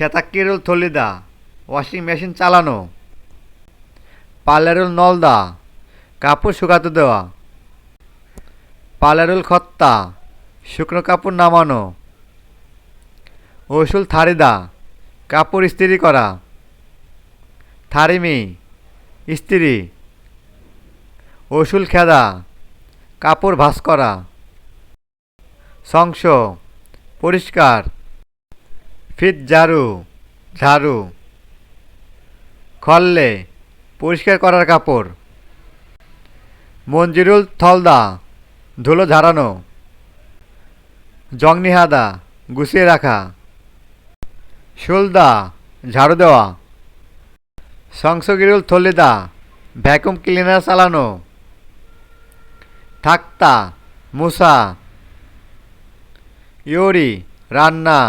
সেতাক্কিরুল থলিদা washing machine চালানো। পালেরুল নলদা কাপড় শুকাতে দেওয়া। পালেরুল খত্তা শুকনো কাপড় নামানো। ওসুল থারিদা কাপড় ইস্ত্রি করা। থারিমি ইস্ত্রি। ওসুল খেদা কাপড় ভাঁজ করা। সংস পরিষ্কার। ফিট ঝাড়ু ঝাড়ু। খল্লে পরিষ্কার করার কাপড়। মঞ্জিরুল থলদা ধুলো ঝাড়ানো। জংনিহাদা গুছিয়ে রাখা। শুলদা ঝাড়ু দেওয়া। সংসগিরুল থলিদা ভ্যাকুম ক্লিনার চালানো। থাকতা মুসা। ইউরি রান্না।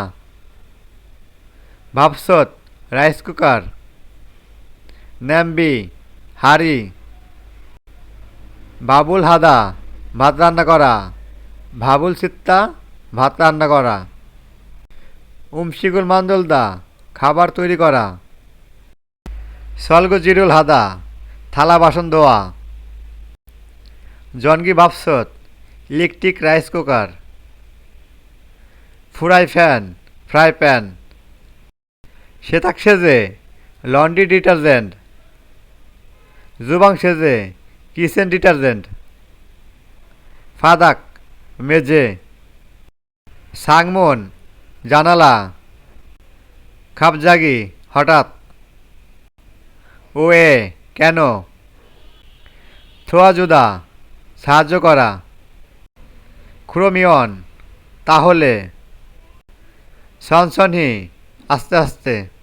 ভাবসত রাইস কুকার। ন্যাম্বি হাড়ি। বাবুল হাদা ভাত রান্না করা। ভাবুল সিত্তা ভাত রান্না করা। উমশিগুল মান্দুলদা খাবার তৈরি করা। সলগু জিরুল হাদা থালা বাসন ধোয়া। জনগি বাপসত ইলেকট্রিক রাইস কুকার। ফুরাই ফ্রাই প্যান। সেতাক সেজে লন্ড্রি ডিটারজেন্ট। জুবাং সেজে কিচেন ডিটারজেন্ট। ফাদাক মেজে। সাংমন জানালা। খাপজাগি হঠাৎ। ওয়ে কেন। থোয়াজুদা সাহায্য করা। ক্রোমিয়ন তাহলে। সনসনহি আস্তে আস্তে।